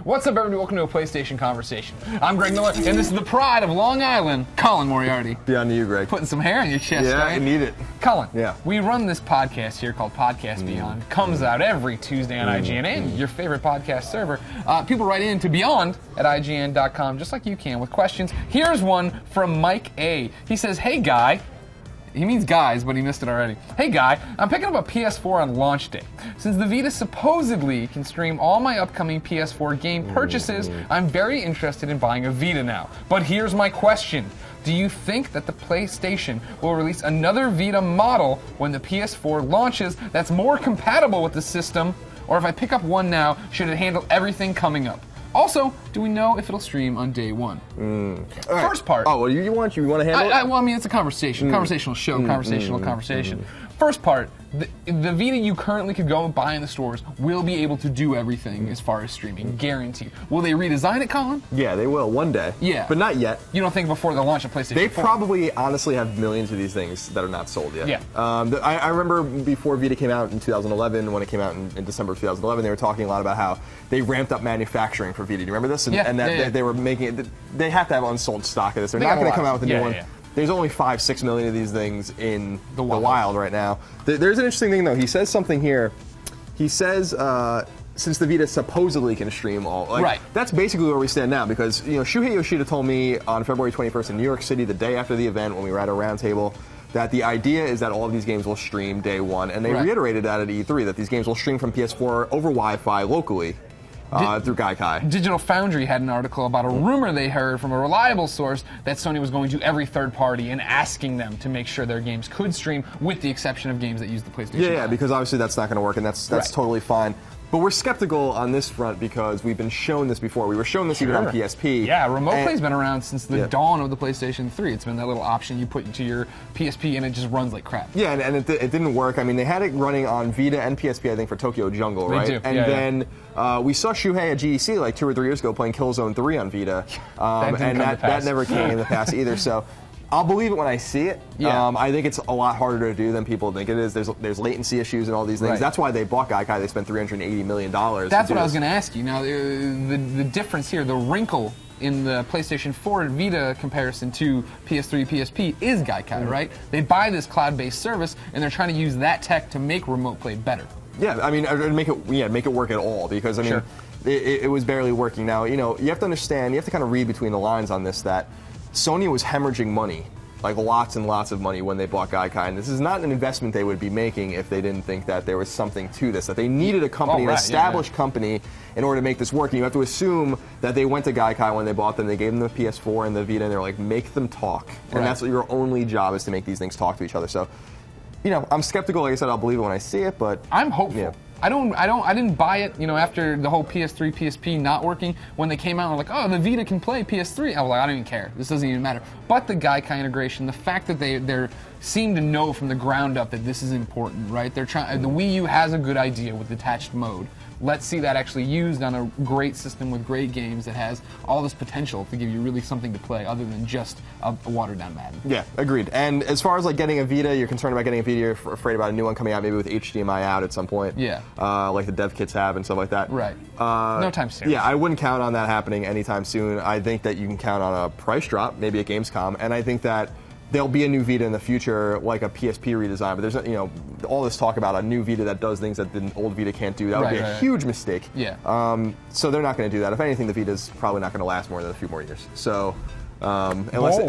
What's up, everybody? Welcome to a PlayStation Conversation. I'm Greg Miller, and this is the pride of Long Island, Colin Moriarty. Beyond you, Greg. Putting some hair on your chest, yeah, right? I need it. Colin, yeah. We run this podcast here called Podcast Beyond. Comes out every Tuesday on IGN and your favorite podcast server. People write in to beyond at IGN.com, just like you can, with questions. Here's one from Mike A. He says, hey, guy. He means guys, but he missed it already. Hey guy, I'm picking up a PS4 on launch day. Since the Vita supposedly can stream all my upcoming PS4 game purchases, I'm very interested in buying a Vita now. But here's my question. Do you think that the PlayStation will release another Vita model when the PS4 launches that's more compatible with the system? Or if I pick up one now, should it handle everything coming up? Also, do we know if it'll stream on day one? Right. First part. Oh, well, you want to handle it? Well, I mean, it's a conversation. Conversational show, conversation. First part, the Vita you currently could go and buy in the stores will be able to do everything as far as streaming, guaranteed. Will they redesign it, Colin? Yeah, they will, one day. Yeah. But not yet. You don't think before the launch of PlayStation 4? They probably, honestly, have millions of these things that are not sold yet. Yeah. I remember before Vita came out in 2011, when it came out in December of 2011, they were talking a lot about how they ramped up manufacturing for Vita. Do you remember this? And they were making it, they have to have unsold stock of this. They're not going to come out with a new one. Yeah. There's only 5-6 million of these things in the wild right now. There's an interesting thing, though. He says something here. He says, since the Vita supposedly can stream all, that's basically where we stand now. Because Shuhei Yoshida told me on February 21st in New York City, the day after the event, when we were at a roundtable, that the idea is that all of these games will stream day one, and they reiterated that at E3, that these games will stream from PS4 over Wi-Fi locally. Through Gaikai. Digital Foundry had an article about a rumor they heard from a reliable source that Sony was going to every third party and asking them to make sure their games could stream, with the exception of games that use the PlayStation 5. Yeah, because obviously that's not going to work, and that's totally fine. But we're skeptical on this front because we've been shown this before. We were shown this even on PSP. Yeah, remote play's been around since the dawn of the PlayStation 3. It's been that little option you put into your PSP and it just runs like crap. Yeah, and it didn't work. I mean, they had it running on Vita and PSP, I think, for Tokyo Jungle, right? They do. And then we saw Shuhei at GDC like 2 or 3 years ago playing Killzone 3 on Vita. That never came in the past either. So I'll believe it when I see it. I think it's a lot harder to do than people think it is. There's latency issues and all these things. That's why they bought Gaikai. They spent $380 million. That's what I was going to ask you. Now, the difference here, the wrinkle in the PlayStation 4 and Vita comparison to PS3, PSP is Gaikai, right? They buy this cloud-based service, and they're trying to use that tech to make remote play better. Yeah, I mean, make it work at all, because I mean, it was barely working. Now, you have to understand, you have to kind of read between the lines on this, that Sony was hemorrhaging money, like lots and lots of money, when they bought Gaikai, and this is not an investment they would be making if they didn't think that there was something to this, that they needed a company, an established company, in order to make this work. And you have to assume that they went to Gaikai when they bought them, they gave them the PS4 and the Vita, and they're like, make them talk. And that's what your only job is, to make these things talk to each other. So, I'm skeptical. Like I said, I'll believe it when I see it, but I'm hopeful. Yeah. I didn't buy it, after the whole PS3, PSP not working. When they came out, I'm like, oh, the Vita can play PS3. I was like, I don't even care. This doesn't even matter. But the Gaikai integration, the fact that they seem to know from the ground up that this is important, right? They're trying. The Wii U has a good idea with detached mode. Let's see that actually used on a great system with great games that has all this potential to give you really something to play other than just a watered-down Madden. Yeah, agreed. And as far as like getting a Vita, you're concerned about getting a Vita, you're afraid about a new one coming out maybe with HDMI out at some point. Yeah. Like the dev kits have and stuff like that. Right. No time soon. Yeah, I wouldn't count on that happening anytime soon. I think that you can count on a price drop, maybe at Gamescom, and I think that there'll be a new Vita in the future, like a PSP redesign, but there's all this talk about a new Vita that does things that the old Vita can't do. That would be a huge mistake. Yeah. So they're not going to do that. If anything, the Vita's probably not going to last more than a few more years. So unless it,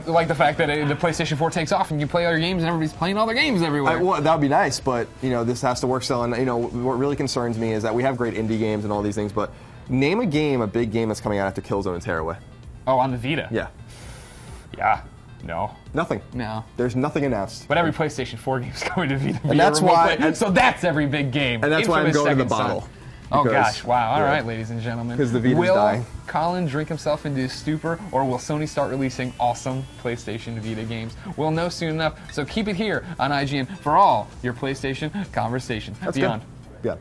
like the fact that the PlayStation 4 takes off and you play other games and everybody's playing all their games everywhere. Well, that would be nice, but this has to work still. And what really concerns me is that we have great indie games and all these things, but name a big game that's coming out after Killzone and Tearaway. Oh, on the Vita. Yeah. Yeah. No. Nothing. No. There's nothing announced. But every PlayStation 4 game is going to Vita. And that's why. So that's every big game. And that's why I'm going to the bottle. Oh gosh! Wow! All right, ladies and gentlemen. Because the Vita's dying. Will Colin drink himself into a stupor, or will Sony start releasing awesome PlayStation Vita games? We'll know soon enough. So keep it here on IGN for all your PlayStation conversations. That's Beyond. Good. Yeah.